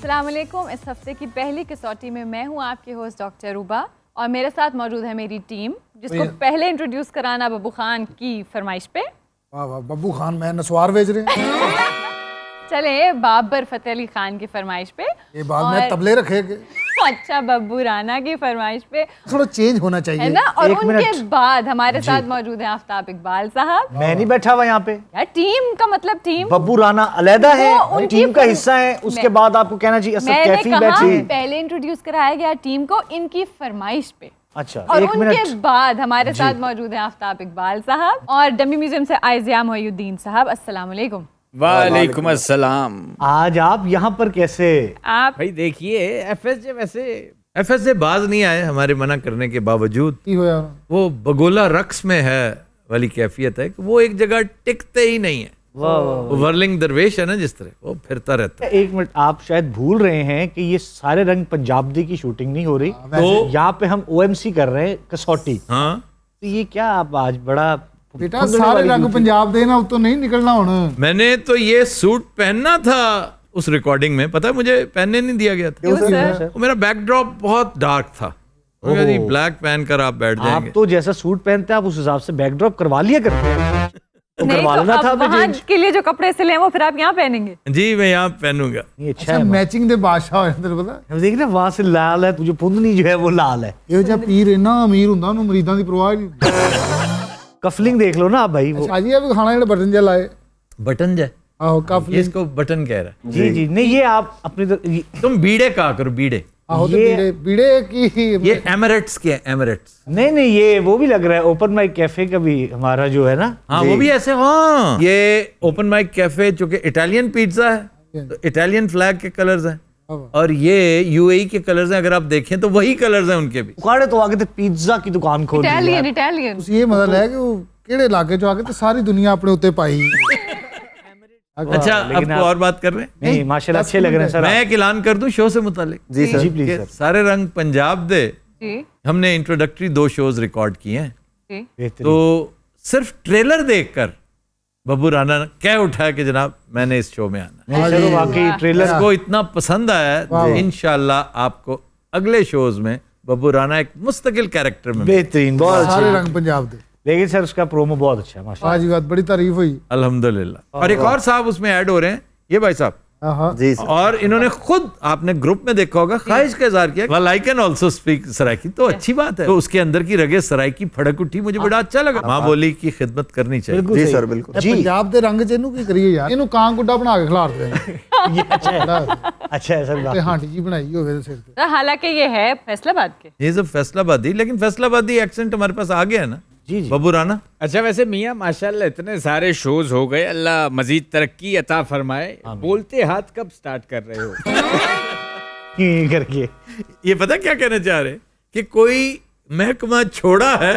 अस्सलाम वालेकुम। इस हफ्ते की पहली कसौटी में मैं हूं आपके होस्ट डॉक्टर रूबा और मेरे साथ मौजूद है मेरी टीम, जिसको पहले इंट्रोड्यूस कराना बब्बू खान की फरमाइश पे। वाह वाह, बब्बू खान मैं नसवार बेच रहे हैं। चले बाबर फतेह अली खान की फरमाइश पे। ये बाद में तबले रखेंगे। अच्छा, बब्बू राना की फरमाइश पे। थोड़ा चेंज होना चाहिए, है ना। और उनके बाद हमारे साथ मौजूद है आफ्ताब इकबाल साहब। मैं नहीं बैठा हुआ यहाँ पे यार, टीम का मतलब टीम। बब्बू राना अलहदा है, टीम का हिस्सा है। उसके बाद आपको कहना चाहिए असद कैफी बैठी। पहले इंट्रोड्यूस कराया गया टीम को इनकी फरमाइश पे। अच्छा, और उनके बाद हमारे साथ मौजूद है आफ्ताब इकबाल साहब और डमी म्यूजियम से आइजिया मोहुद्दीन साहब। अस्सलाम वालेकुम। वालेकुम अस्सलाम। आज आप यहाँ पर कैसे? आप भाई देखिए, एफएसजे बाज नहीं आए हमारे मना करने के बावजूद। की होया वो बगोला रक्स में है वाली कैफियत है कि वो एक जगह टिकते ही नहीं है। वो वर्लिंग दरवेश है ना, जिस तरह वो फिरता रहता है। एक मिनट, आप शायद भूल रहे हैं कि ये सारे रंग पंजाब दी की शूटिंग नहीं हो रही। तो यहाँ पे हम ओएमसी कर रहे हैं कसौटी। हाँ, तो ये क्या आप आज बड़ा बेटा सारे रंग पंजाब दे ना, तो नहीं निकलना होना। मैंने तो ये सूट पहनना था उस रिकॉर्डिंग में, पता है मुझे पहनने नहीं दिया गया था। क्यों सर? वो मेरा बैकड्रॉप बहुत डार्क था। जी ब्लैक पहन कर आप बैठ जाएंगे। आप तो जैसा सूट पहनते हैं आप उस हिसाब से बैकड्रॉप करवा लिया करते हैं। तो नहीं, करवा तो लेना था अब आपने वहाँ change। के लिए जो कपड़े सिले हैं वो फिर आप यहाँ पहनेंगे। जी मैं यहाँ पहनूंगा। ये अच्छा अच्छा है। मैचिंग दे बादशाह होया तेरे पता। हम देख रहे हैं वहां से लाल है, तुझे पुंदनी जो है वो लाल है। ਇਹੋ ਜਿਹਾ ਪੀਰ ਇੰਨਾ ਅਮੀਰ ਹੁੰਦਾ ਉਹਨੂੰ ਮਰੀਦਾਂ ਦੀ ਪਰਵਾਹ ਨਹੀਂ। कफलिंग देख लो ना आप भाई वो। ਅੱਛਾ ਜੀ, ਇਹ ਵੀ ਖਾਣਾ ਜਿਹੜੇ ਬਟਨ ਜਿਹਾ ਲਾਏ। बटन जाए, ਆਹੋ ये ਕਫਲਿੰਗ। इसको बटन कह रहा है। जी जी नहीं, ये आप अपनी तुम बीड़े कहा करो, बीड़े। ਆਹੋ ਤੇ ये- ਵੀੜੇ ਵੀੜੇ ਕੀ ये एमिरेट्स के हैं, एमिरेट्स। नहीं नहीं, ये वो भी लग रहा है ओपन माइक कैफे का भी हमारा जो है ना। हाँ वो भी ऐसे। हाँ, ये ओपन माइक कैफे चूंकि इटालियन पिज्जा है तो इटालियन फ्लैग के कलर्स हैं, और ये यूएई के कलर्स हैं। अगर आप देखें तो वही कलर्स हैं उनके भी। उखाड़े तो आगे तो पिज्जा की दुकान खोल दी है। Italian Italian. ਤੁਸੀਂ ਇਹ ਮਤਲਬ ਹੈ ਕਿ ਉਹ ਕਿਹੜੇ ਇਲਾਕੇ ਚੋਂ ਆ ਕੇ ਤੇ ਸਾਰੀ ਦੁਨੀਆ ਆਪਣੇ ਉੱਤੇ ਪਾਈ। अच्छा, लेकिन आपको और बात कर रहे हैं? नहीं माशाल्लाह अच्छे लग रहे हैं सर। मैं एक ऐलान कर दूं शो से मुतालिक। जी सर, जी प्लीज कि सर। सारे रंग पंजाब दे जी हमने इंट्रोडक्टरी 2 शोज रिकॉर्ड किए हैं। जी। बेहतरीन। तो सिर्फ ट्रेलर देखकर बब्बू राना कह उठा कि जनाब मैंने इस शो में आना। नहीं सर, वो वाकई ट्रेलर इसको इतना पसंद आया है, इंशाल्लाह आपको अगले शोज में बब्बू राना एक मुस्तकिल कैरेक्टर में। बेहतरीन, बहुत ਸਾਰੇ अच्छा। ਰੰਗ ਪੰਜਾਬ ਦੇ। लेकिन सर उसका प्रोमो बहुत अच्छा है माशाल्लाह। ਵਾਹ ਜੀ ਵਾਹ, बड़ी तारीफ हुई। अल्हम्दुलिल्लाह। और एक और साहब उसमें ऐड हो रहे हैं, ये भाई साहब। ਆਹਾ जी और इन्होंने खुद, आपने ग्रुप में देखा होगा, ख्वाहिश का इजहार किया well, I can also speak Saraiki. तो अच्छी बात है। तो उसके अंदर की रगे सराइकी फड़क उठी, मुझे बड़ा अच्छा लगा। माँ बोली की खिदमत करनी चाहिए। बिल्कुल सही। ਇਹ जी ਪੰਜਾਬ ਦੇ ਰੰਗ ਚ ਇਹਨੂੰ ਕੀ ਕਰੀਏ ਯਾਰ, ਇਹਨੂੰ ਕਾਂ ਗੁੱਡਾ ਬਣਾ ਕੇ ਖਿਲਾਰ ਦੇ ये अच्छा है, अच्छा है सर। ਤੇ ਹਾਂਡੀ ਜੀ ਬਣਾਈ ਹੋਵੇ ਤੇ ਸਿਰ ਤੇ। तो हालांकि ये है फैसलाबाद के। ये सब फैसलाबादी, लेकिन फैसलाबादी एक्सेंट हमारे पास आ गया है ना। जी जी। बब्बू राना अच्छा, वैसे मियाँ माशाल्लाह इतने सारे शोज हो गए, अल्लाह मजीद तरक्की अता फरमाए। बोलते हाथ कब स्टार्ट कर रहे हो? ये करके ये पता क्या कहना चाह रहे हैं कि कोई महकमा छोड़ा है,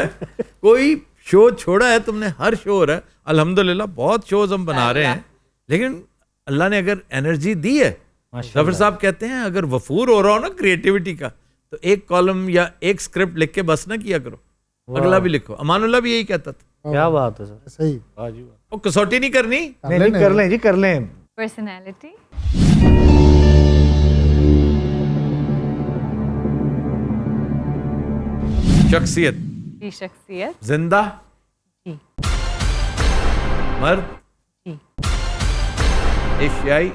कोई शो छोड़ा है तुमने। हर शो हो रहा है अल्हम्दुलिल्लाह, बहुत शोज हम बना रहे हैं, लेकिन अल्लाह ने अगर एनर्जी दी है। जफर साहब कहते हैं अगर वफूर हो रहा हो ना क्रिएटिविटी का, तो एक कॉलम या एक स्क्रिप्ट लिख के बस ना किया करो, अगला भी लिखो। अमानुल्लाह भी यही कहता था। क्या बात है सर। ਸਹੀ वाह जी वाह। वो कसौटी नहीं करनी। नहीं नहीं, कर लें जी, कर लें। पर्सनैलिटी, शख्सियत, की शख्सियत, जिंदा, जी मर्द, जी एशियाई,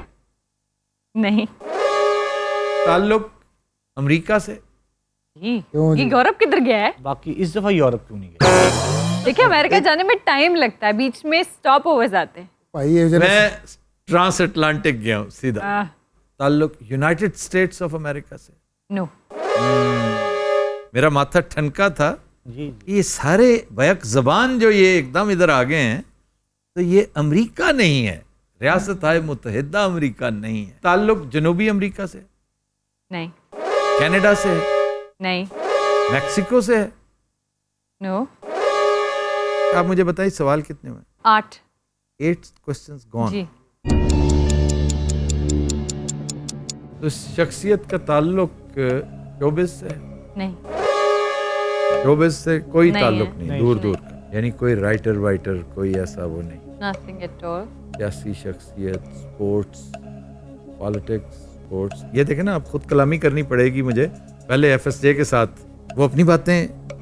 नहीं ताल्लुक अमेरिका से। जी। क्यों ये जी? गौरव किधर गया है? बाकी इस दफा यूरोप क्यों नहीं गया? देखिए, अमेरिका जाने में टाइम लगता है, बीच में स्टॉप ओवर्स आते हैं। ਭਾਈ ਇਹ ਜਿਹੜੇ मैं ट्रांस अटलांटिक गया हूँ सीधा। ताल्लुक यूनाइटेड स्टेट्स ऑफ अमेरिका से। नो। मेरा माथा ठनका था जी जी। ये सारे बैक जबान जो ये एकदम इधर आ गए हैं, तो ये अमेरिका नहीं है, रियासत मुत्तहिदा अमेरिका नहीं है। ताल्लुक जनूबी अमेरिका से, नहीं कनाडा से है, नहीं मैक्सिको से है। नो। आप मुझे बताइए सवाल कितने हुए? 8। 8 क्वेश्चंस गॉन। जी। तो शख्सियत का ताल्लुक शोबिज से है? नहीं। शोबिज से कोई नहीं ताल्लुक है। नहीं, नहीं, दूर दूर का। यानी कोई राइटर वाइटर कोई ऐसा वो नहीं। Nothing at all. सियासी शख्सियत, स्पोर्ट्स, पॉलिटिक्स, स्पोर्ट्स, ये देखें ना, आप खुद कलामी करनी पड़ेगी मुझे। पहले FSJ के साथ वो अपनी बातें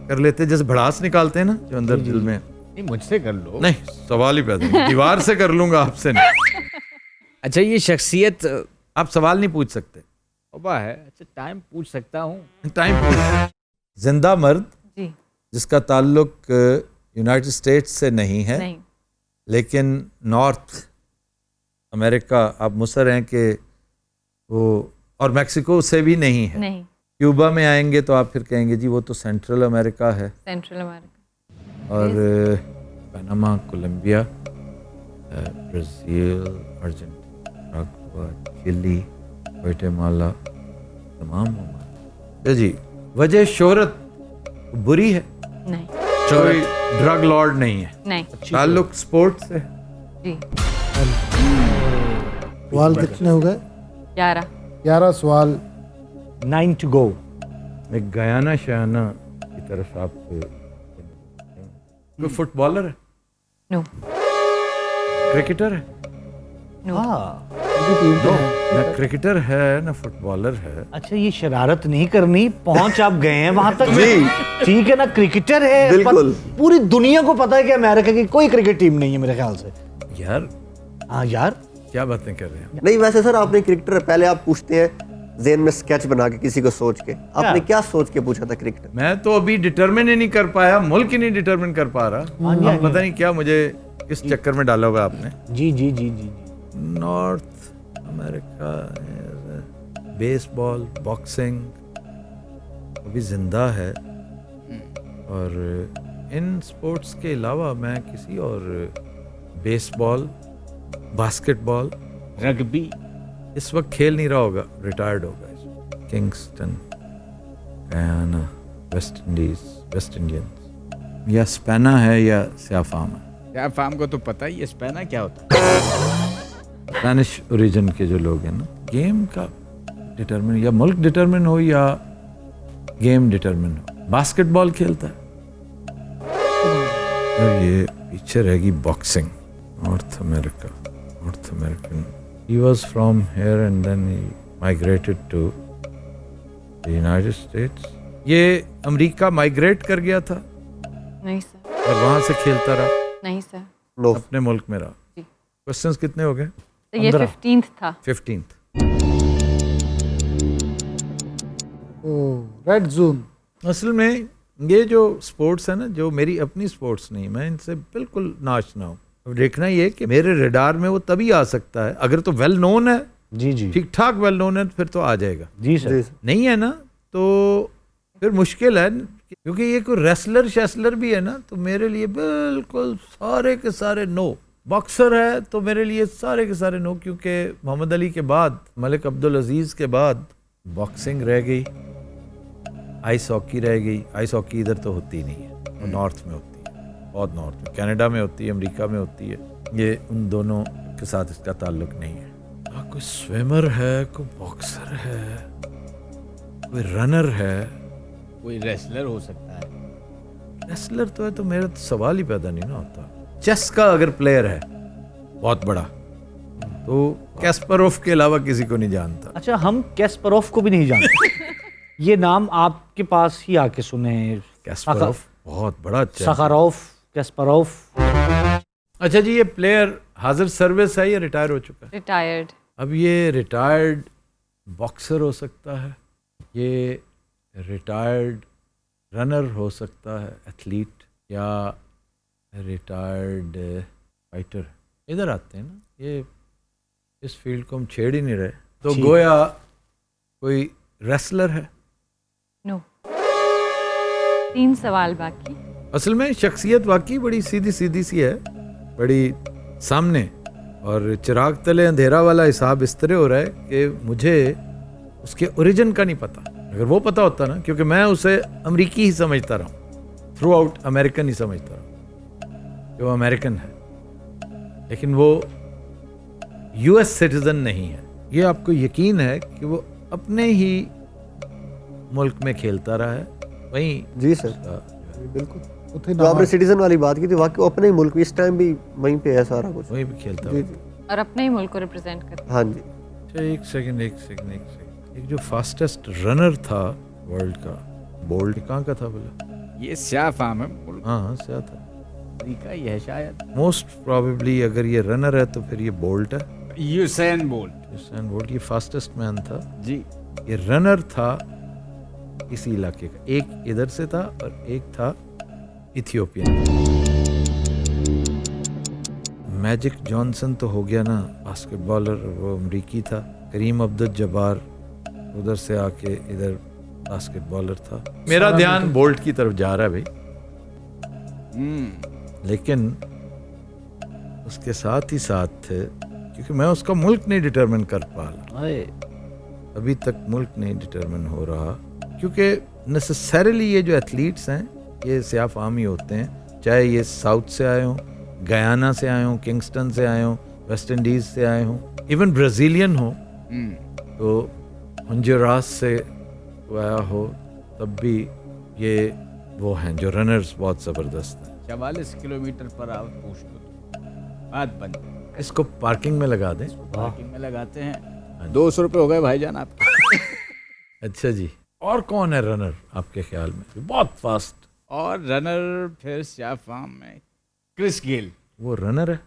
कर लेते, जैसे भड़ास निकालते हैं ना जो अंदर दिल में। नहीं, मुझसे कर लो। नहीं, सवाल ही पैदा नहीं, दीवार से कर लूंगा, आपसे नहीं। अच्छा, ये शख्सियत आप सवाल नहीं पूछ सकते। तौबा है। अच्छा, टाइम पूछ सकता हूँ? टाइम पूछ। जिंदा मर्द जी जिसका ताल्लुक यूनाइटेड स्टेट्स से नहीं है, नहीं लेकिन नॉर्थ अमेरिका, आप मुसर हैं कि वो, और मैक्सिको से भी नहीं है। नहीं क्यूबा में आएंगे तो आप फिर कहेंगे जी वो तो सेंट्रल अमेरिका है। Central America. और Panama, Colombia, Brazil, Argentina, Chile, Guatemala, तमाम ममालिक। जी, वजह शोहरत बुरी है, नहीं कोई ड्रग लॉर्ड नहीं है, नहीं ताल्लुक स्पोर्ट्स से। जी सवाल कितने हो गए? 11 11 सवाल। 9 to go। एक गयाना शयाना की तरफ आप कोई फुटबॉलर है, नो क्रिकेटर है? नो हाँ, ना क्रिकेटर है ना फुटबॉलर है। अच्छा, ये शरारत नहीं करनी, पहुंच आप गए हैं वहां तक। ठीक है ना, क्रिकेटर है, बिल्कुल। पूरी दुनिया को पता है कि अमेरिका की कोई क्रिकेट टीम नहीं है मेरे ख्याल से। यार हाँ यार, क्या बातें कर रहे हैं? नहीं, वैसे सर आपने क्रिकेटर, पहले आप पूछते हैं ज़हन में स्केच बना के किसी को सोच के, आपने क्या सोच के पूछा था क्रिकेटर? मैं तो अभी डिटरमिन ही नहीं कर पाया, मुल्क ही नहीं डिटरमिन कर पा रहा। अब पता नहीं क्या मुझे इस चक्कर में डाला हुआ आपने। जी जी जी जी। नॉर्थ अमेरिका, बेसबॉल, बॉक्सिंग अभी जिंदा है, और इन स्पोर्ट्स के अलावा मैं किसी और, बेसबॉल, बास्केटबॉल, रग्बी इस वक्त खेल नहीं रहा होगा, रिटायर्ड होगा इस वक्त। Kingston, Guyana, West Indies, West Indians, या स्पेना है या स्याफाम है। क्या फार्म को तो पता ही है, स्पेना क्या होता है? स्पेनिश ओरिजिन के जो लोग हैं ना, गेम का डिटरमिन, या मुल्क डिटरमिन हो या गेम डिटरमिन हो। बास्केटबॉल खेलता है, और ये पीछे रहेगी boxing. North America, north American, he was from here and then he migrated to the United States। ये अमेरिका माइग्रेट कर गया था नहीं सर और वहां से खेलता रहा, नहीं सर। नो। अपने मुल्क में रहा। जी। क्वेश्चंस कितने हो गए? तो ये 15th था। 15th। Red zone. असल में ये जो स्पोर्ट्स है ना, जो मेरी अपनी स्पोर्ट्स नहीं, मैं इनसे बिल्कुल नाशना हूँ। अब देखना ये कि मेरे रडार में वो तभी आ सकता है अगर तो वेल नोन है, जी जी ठीक ठाक वेल नोन है, फिर तो आ जाएगा। जी सर। जी सर। नहीं है ना तो फिर मुश्किल है, क्योंकि ये कोई रेसलर शेसलर भी है ना, तो मेरे लिए बिल्कुल सारे के सारे नो। बॉक्सर है तो मेरे लिए सारे के सारे नो, क्योंकि मोहम्मद अली के बाद, मलिक अब्दुल अजीज के बाद बॉक्सिंग रह गई, आइस हॉकी रह गई। आइस हॉकी इधर तो होती नहीं है, वो नॉर्थ में होती है, बहुत नॉर्थ में, कनाडा में होती है, अमेरिका में होती है। ये उन दोनों के साथ इसका ताल्लुक नहीं है। कोई स्विमर है, कोई बॉक्सर है, कोई रनर है, कोई रेसलर हो सकता है। रेसलर तो है तो मेरा तो सवाल ही पैदा नहीं ना होता। चेस का अगर प्लेयर है बहुत बड़ा, तो कैस्परोव के अलावा किसी को नहीं जानता। अच्छा, हम कैस्परोव को भी नहीं जानते। ये नाम आपके पास ही आके सुने। कैस्परोव बहुत बड़ा चेस। सखारोव, कैस्परोव। अच्छा जी, ये प्लेयर हाजिर सर्विस है या रिटायर हो चुका है? रिटायर्ड। अब ये रिटायर्ड बॉक्सर हो सकता है, ये रिटायर्ड रनर हो सकता है, एथलीट, या रिटायर्ड फाइटर। इधर आते हैं ना, ये इस फील्ड को हम छेड़ ही नहीं रहे, तो गोया कोई रेसलर है। नो। 3 सवाल बाकी। असल में शख्सियत वाकई बड़ी सीधी सीधी सी है, बड़ी सामने, और चिराग तले अंधेरा वाला हिसाब इस तरह हो रहा है कि मुझे उसके ओरिजिन का नहीं पता। अगर वो पता होता ना, क्योंकि मैं उसे अमेरिकी ही समझता रहा हूँ, थ्रू आउट अमेरिकन ही समझता रहा हूँ कि वो अमेरिकन है, लेकिन वो यूएस सिटीजन नहीं है। ये आपको यकीन है कि वो अपने ही मुल्क में खेलता रहा है, वहीं जी सर, उसका बिल्कुल। उथे तो आपने सिटीजन वाली बात की थी, वाकई अपने ही मुल्क, इस टाइम भी वहीं पे है सारा कुछ। वहीं पे खेलता जी है। जी। और अपने ही मुल्क को रिप्रेजेंट करते हाँ जी। अच्छा एक सेकंड एक जो फास्टेस्ट रनर था वर्ल्ड का, बोल्ट कहाँ का था बोला? ये स्या फार्म है, हाँ क्या था? अमेरिका ही है शायद। मोस्ट प्रोबेबली अगर ये रनर है तो फिर ये बोल्ट है, यूसेन बोल्ट। Usain bolt. ये फास्टेस्ट मैन था जी। ये रनर था इसी इलाके का, एक इधर से था और एक था इथियोपियन। मैजिक जॉनसन तो हो गया ना बास्केटबॉलर, वो अमरीकी था। करीम अब्दुल जब्बार उधर से आके इधर बास्केटबॉलर था। मेरा ध्यान बोल्ट की तरफ जा रहा है भाई, लेकिन उसके साथ ही साथ क्योंकि मैं उसका मुल्क नहीं डिटरमिन कर पा रहा, अभी तक मुल्क नहीं डिटरमिन हो रहा, क्योंकि नेसेसरीली ये जो एथलीट्स हैं ये सियाफ आर्मी होते हैं, चाहे ये साउथ से आए हों, गयाना से आए हों, किंगस्टन से आए हों, वेस्ट इंडीज से आए हों, इवन ब्राज़ीलियन हो, तो हंजुरास से आया हो, तब भी ये वो हैं जो रनर्स बहुत ज़बरदस्त हैं। 44 किलोमीटर पर आवर पूछ लो, बात बंद। इसको पार्किंग में लगा दें। पार्किंग में लगाते हैं। 200 रुपये हो गए भाईजान आपके। अच्छा जी, और कौन है रनर आपके ख्याल में बहुत फास्ट? और रनर फिर स्या फार्म में क्रिस गेल। वो रनर है,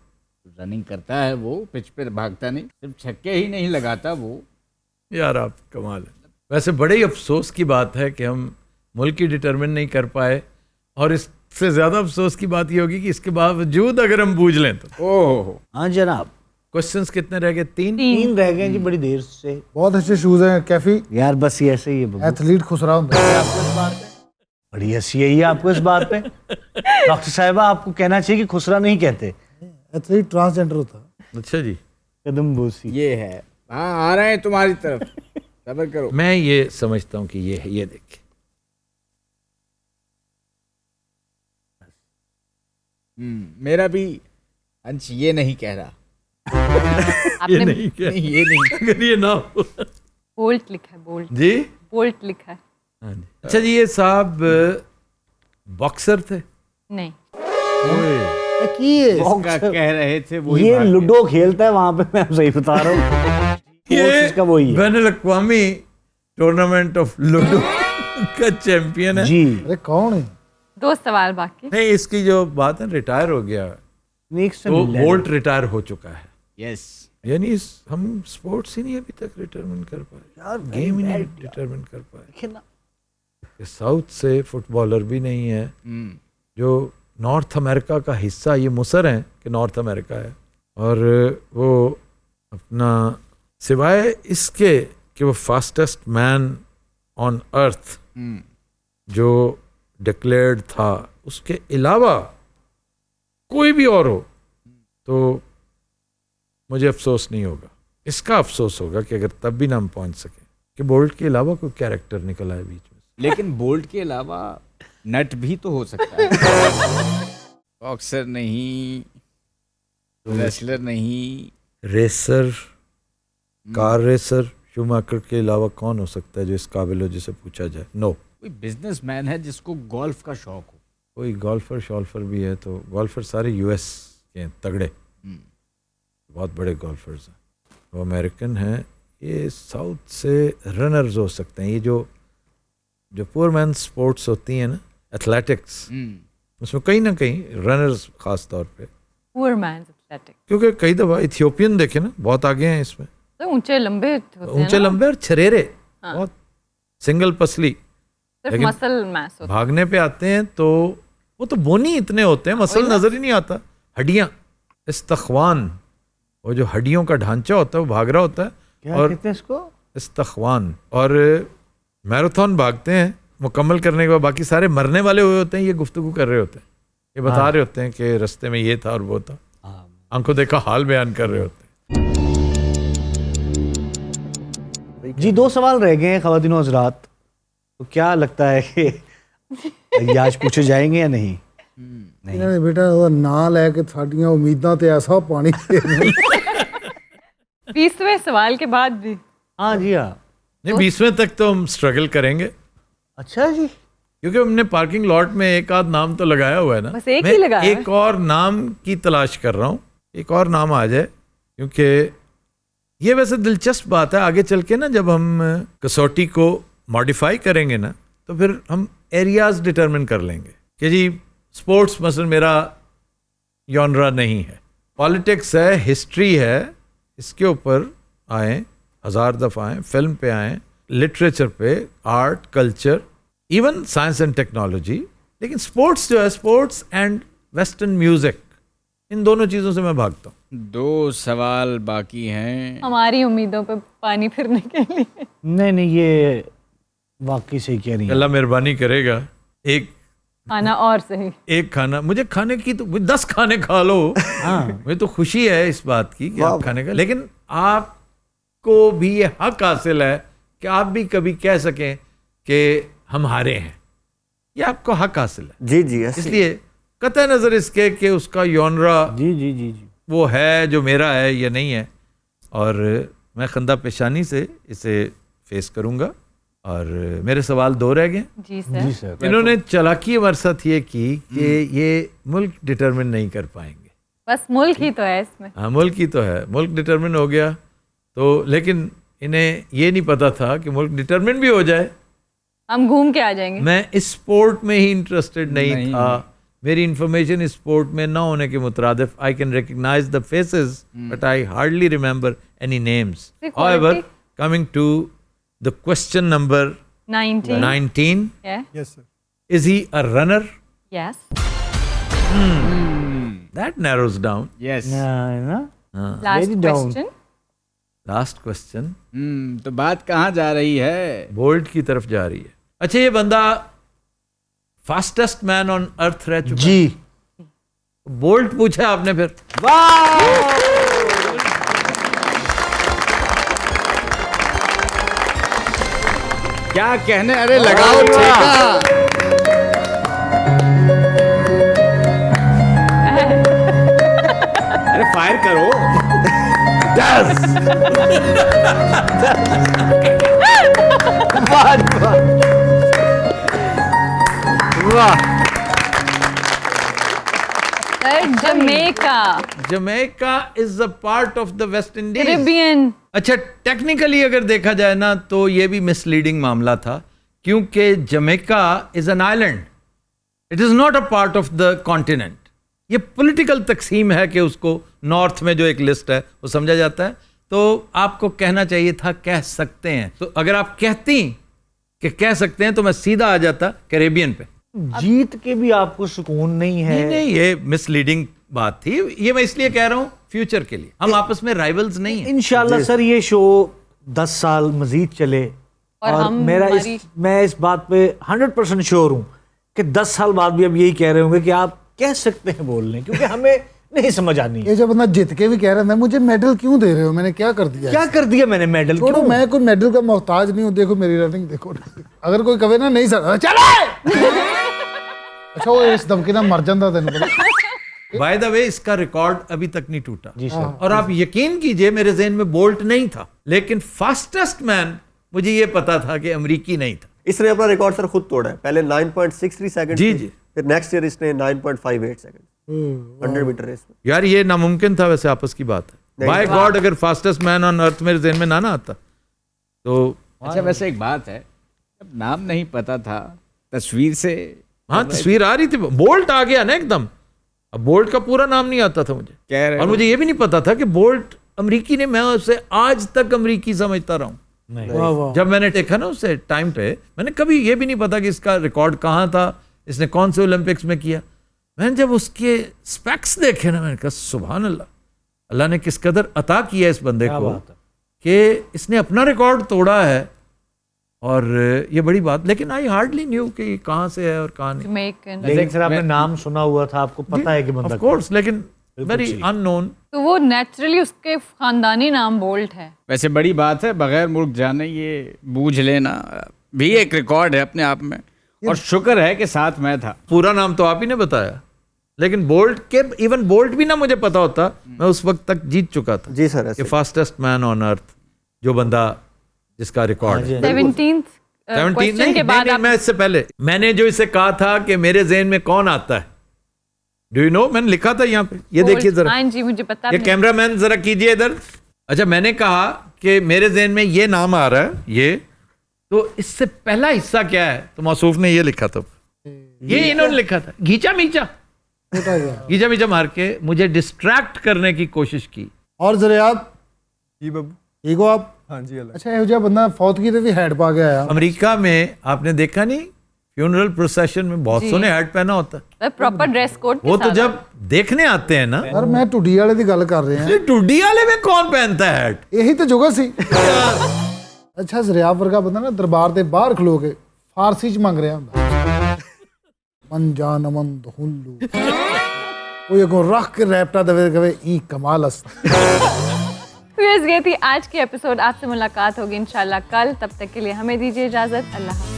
रनिंग करता है, वो पिच पे भागता नहीं, सिर्फ छक्के ही नहीं लगाता वो। यार आप कमाल है। वैसे बड़े ही अफसोस की बात है कि हम मुल्क की डिटरमिन नहीं कर पाए, और इससे ज्यादा अफसोस की बात ये होगी कि इसके बावजूद अगर हम बूझ लें तो। ओह हाँ जनाब, क्वेश्चंस कितने रह गए? तीन रह गए जी बड़ी देर से। बहुत अच्छे शूज हैं कैफी, यार बस ये ऐसे ही है बब्बू। एथलीट खुसरा होता है। बड़ी हंसी आई है आपको इस बात पे। डॉक्टर साहिबा आपको कहना चाहिए कि खुसरा नहीं कहते, एथलीट ट्रांसजेंडर होता है। अच्छा जी, कदम बोसी। ये है, हाँ आ रहे हैं तुम्हारी तरफ, सब्र करो। मैं ये समझता हूँ कि ये है, ये देखिए मेरा भी अंश ये नहीं कह रहा। ये आपने नहीं क्या? नहीं, ये नहीं। अगर ये ना हो बोल्ट लिखा है, बोल्ट जी। बोल्ट लिखा है। हाँ जी। अच्छा जी, ये साहब बॉक्सर थे? नहीं, जिसका कह रहे थे वो ये लूडो खेलता है वहां पे, मैं सही बता रहा हूँ। ये इसका वही है बैनुल अक़वामी टूर्नामेंट ऑफ लूडो का चैंपियन है जी। अरे कौन है? 2 सवाल बाकी। नहीं, इसकी जो बात है रिटायर हो गया, तो बोल्ट रिटायर हो चुका है। यस, यानी हम स्पोर्ट्स ही नहीं अभी तक डिटरमिन कर पाए यार, गेम ही नहीं डिटरमिन कर पाए। साउथ से फुटबॉलर भी नहीं है, जो नॉर्थ अमेरिका का हिस्सा, ये मुसर हैं कि नॉर्थ अमेरिका है, और वो अपना सिवाय इसके कि वो फास्टेस्ट मैन ऑन अर्थ जो डिक्लेयर्ड था, उसके अलावा कोई भी और हो तो मुझे अफसोस नहीं होगा। इसका अफसोस होगा कि अगर तब भी ना हम पहुंच सके कि बोल्ट के अलावा कोई कैरेक्टर निकला है बीच में। लेकिन बोल्ट के अलावा नट भी तो हो सकता है। बॉक्सर नहीं, रेसलर नहीं, रेसर, कार रेसर, शूमाकर के अलावा कौन हो सकता है जो इस काबिल हो जिसे पूछा जाए? नो। कोई बिजनेसमैन है जिसको गोल्फ का शौक हो। कोई गोल्फर शॉल्फर भी है, तो गोल्फर सारे यूएस के हैं, तगड़े, बहुत बड़े गोल्फर्स हैं। वो अमेरिकन हैं। ये साउथ से रनर्स हो सकते हैं। ये जो पुअर मैन स्पोर्ट्स होती हैं ना, एथलेटिक्स, उसमें कहीं ना कहीं रनर्स खास तौर पे, पुअर मैन एथलेटिक, क्योंकि कई दफ़ा इथियोपियन देखे ना, बहुत आगे हैं इसमें, तो ऊंचे लंबे होते हैं ऊंचे ना? लंबे और छरेरे, बहुत सिंगल पसली, सिर्फ लेकिन मसल मैस होता भागने पे आते हैं तो वो तो बोनी इतने होते हैं, मसल नजर ही नहीं आता, हड्डियां, इस्तख्वान, वो जो हड्डियों का ढांचा होता है वो भाग रहा होता है, क्या और कहते हैं इसको? इस्तख्वान। और मैराथन भागते हैं, मुकम्मल करने के बाद बाकी सारे मरने वाले हुए होते हैं, ये गुफ्तगू कर रहे होते हैं, ये बता रहे होते हैं कि रास्ते में ये था और वो था, आंखों देखा हाल बयान कर रहे होते हैं। जी 2 सवाल रह गए हैं ख़वातीन और हज़रात, तो क्या लगता है कि आज पूछे जाएंगे या नहीं? ਇਹਨਾਂ ਨੇ ਬੇਟਾ ਉਹਦਾ ਨਾਂ ਲੈ ਕੇ ਸਾਡੀਆਂ ਉਮੀਦਾਂ ਤੇ ਐਸਾ ਪਾਣੀ ਦੇ ਦਿੰਦੇ। 20वें सवाल के बाद भी। हाँ जी हाँ। नहीं, 20वें तक तो हम स्ट्रगल करेंगे, अच्छा जी, क्योंकि हमने पार्किंग लॉट में एक आध नाम तो लगाया हुआ है ना। बस एक मैं ही लगाया है। एक और नाम की तलाश कर रहा हूँ, एक और नाम आ जाए, क्योंकि ये वैसे दिलचस्प बात है, आगे चल के ना जब हम कसौटी को मॉडिफाई करेंगे ना तो फिर हम एरियाज डिटरमिन कर लेंगे कि जी स्पोर्ट्स मसलन मेरा जॉनरा नहीं है, पॉलिटिक्स है, हिस्ट्री है, इसके ऊपर आए, 1000 दफ़ा आए, फिल्म पे आए, लिटरेचर पे, art, culture, even science and technology. लेकिन स्पोर्ट्स जो है, स्पोर्ट्स एंड वेस्टर्न म्यूजिक, इन दोनों चीज़ों से मैं भागता हूँ। 2 सवाल बाकी हैं। हमारी उम्मीदों पे पानी फिरने के लिए। नहीं, ये वाकई सही कह रही है। अल्लाह मेहरबानी करेगा, एक खाना और सही, एक खाना, मुझे खाने की तो 10 खाने खा लो, मुझे तो खुशी है इस बात की कि आप खाने का, लेकिन आपको भी ये हक हासिल है कि आप भी कभी कह सकें कि हम हारे हैं, ये आपको हक हासिल है। जी जी, ऐसे इसलिए कतई नज़र इसके कि उसका जॉनरा जी वो है जो मेरा है या नहीं है, और मैं खंदा पेशानी से इसे फेस करूंगा। और मेरे सवाल 2 रह गए। जी सर। जी सर। इन्होंने चालाकी हमारे साथ ये की कि ये मुल्क डिटरमिन नहीं कर पाएंगे। बस मुल्क ही तो है इसमें। हाँ, मुल्क ही तो है, मुल्क डिटरमिन हो गया तो, लेकिन इन्हें ये नहीं पता था कि मुल्क डिटरमिन भी हो जाए, हम घूम के आ जाएंगे। मैं इस स्पोर्ट में ही इंटरेस्टेड नहीं था, मेरी इंफॉर्मेशन इस स्पोर्ट में ना होने के मुतरादिफ। I can recognize the faces but I hardly remember any names. However, coming to the question number 19, Yeah. Yes sir. is he a runner? Yes. That narrows down. Yes. ना Last Very down. question. Last question. तो बात कहाँ जा रही है? Bolt की तरफ जा रही है। अच्छा, ये बंदा फास्टेस्ट मैन ऑन अर्थ रह चुका जी। है। बोल्ट पूछा आपने फिर। क्या कहने, अरे लगाओ ठेका। अरे फायर करो। Sir, Jamaica. Jamaica is a part of the West Indies. Caribbean. अच्छा, टेक्निकली अगर देखा जाए ना तो ये भी मिसलीडिंग मामला था, क्योंकि Jamaica is an island, it is not a part of the continent. ये पॉलिटिकल तकसीम है कि उसको नॉर्थ में जो एक लिस्ट है वो समझा जाता है। तो आपको कहना चाहिए था कह सकते हैं, तो अगर आप कहती कि कह सकते हैं तो मैं सीधा आ जाता कैरेबियन पे। जीत के भी आपको सुकून नहीं है। नहीं, ये मिसलीडिंग बात थी, ये मैं इसलिए कह रहा हूँ फ्यूचर के लिए। हम आपस में राइवल्स नहीं हैं। इंशाल्लाह सर ये शो 10 साल मजीद चले, और हम मैं इस बात पे 100% श्योर हूँ कि 10 साल बाद भी अब यही कह रहे होंगे कि आप कह सकते हैं बोलने, क्योंकि हमें नहीं समझ आनी है। ये जब बंदा जीत के भी कह रहा है मुझे मेडल क्यों दे रहे हो, मैंने क्या कर दिया? क्या कर दिया मैंने मेडल? छोड़ो, मैं कोई मेडल का मोहताज नहीं हूँ। देखो मेरी रनिंग देखो। अगर कोई कहे ना नहीं सर चले अच्छा, वो इस धमकी ना मर जाता तेन पता। बाय द वे, इसका रिकॉर्ड अभी तक नहीं टूटा। जी सर। और आप यकीन कीजिए मेरे ज़हन में बोल्ट नहीं था, लेकिन फास्टेस्ट मैन मुझे ये पता था कि अमरीकी नहीं था। इसने अपना रिकॉर्ड सर खुद तोड़ा है। पहले 9.63 सेकंड, जी जी, फिर नेक्स्ट ईयर इसने 9.58 सेकंड 100 मीटर रेस में। यार ये नामुमकिन था, वैसे आपस की बात है। बाय गॉड, अगर फास्टेस्ट मैन ऑन अर्थ मेरे ज़हन में ना आता तो। अच्छा, वैसे एक बात है, जब नाम नहीं पता था, तस्वीर से हाँ, तस्वीर आ रही थी, बोल्ट आ गया ना एकदम। अब बोल्ट का पूरा नाम नहीं आता था मुझे, कह रहे और मुझे ये भी नहीं पता था कि बोल्ट अमरीकी ने, मैं उसे आज तक अमरीकी समझता रहा हूँ। जब मैंने देखा ना उसे टाइम पे, मैंने कभी ये भी नहीं पता कि इसका रिकॉर्ड कहाँ था, इसने कौन से ओलंपिक्स में किया। मैंने जब उसके स्पेक्स देखे ना, मैंने कहा सुभान अल्लाह, अल्लाह ने किस कदर अता किया इस बंदे को कि इसने अपना रिकॉर्ड तोड़ा है। और ये बड़ी बात, लेकिन आई हार्डली न्यू कि कहाँ से है और कहाँ नहीं। Jamaican. लेकिन सर आपने नाम सुना हुआ था, आपको पता है कि बंदा ऑफ कोर्स, लेकिन वेरी अननोन। तो वो नेचुरली उसके खानदानी नाम बोल्ट है। वैसे बड़ी बात है, बगैर मुल्क जाने ये बूझ लेना भी एक रिकॉर्ड है अपने आप में, और शुक्र है कि साथ मैं था। पूरा नाम तो आप ही ने बताया, लेकिन बोल्ट के, इवन बोल्ट भी ना मुझे पता होता, मैं उस वक्त तक जीत चुका था। जी सर, कि फास्टेस्ट मैन ऑन अर्थ, जो बंदा जिसका रिकॉर्ड है 17th क्वेश्चन के बाद मैं इससे पहले मैंने जो इसे कहा था कि मेरे ज़हन में कौन आता है, डू यू नो, मैंने लिखा था यहाँ पे, ये देखिए जरा, हाँ जी मुझे पता ये नहीं। कैमरामैन जरा कीजिए इधर। अच्छा, मैंने कहा कि मेरे जहन में ये नाम आ रहा है, ये तो इससे पहला हिस्सा क्या है, तो मौसूफ ने ये लिखा था, ये इन्होंने लिखा था, घीचा मीचा, छोटा गया। घीचा मीचा मार के मुझे डिस्ट्रैक्ट करने की कोशिश की। और जरा आप जी बाबू, ठीक हो आप? हाँ जी अल्लाह। अच्छा, ਇਹੋ ਜਿਹਾ ਬੰਦਾ फौत की तो भी हैड पा के आया। अमेरिका में आपने देखा नहीं, फ्यूनरल प्रोसेशन में बहुत सोने हैट पहना होता है, प्रॉपर ड्रेस कोड वो तो जब देखने आते हैं ना, यार मैं टुडी वाले की गल कर रहे हैं, ये टुड्डी वाले में कौन पहनता है हैट? यही तो जुगत सी। अच्छा, ज़रियाब वर्गा बंदा ना दरबार ਦੇ ਬਾਹਰ ਖਲੋ ਕੇ ਫਾਰਸੀ ਚ ਮੰਗ ਰਿਹਾ ਹੁੰਦਾ, ਮਨ ਜਾਨ ਅਮਨ ਦਹੁੱਲੂ, कोई अगो रख के रैपटा दवे कवे ई कमाल अस। ये थी आज की एपिसोड। आपसे मुलाकात होगी इंशाल्लाह कल, तब तक के लिए हमें दीजिए इजाजत। अल्लाह हाफ़िज़।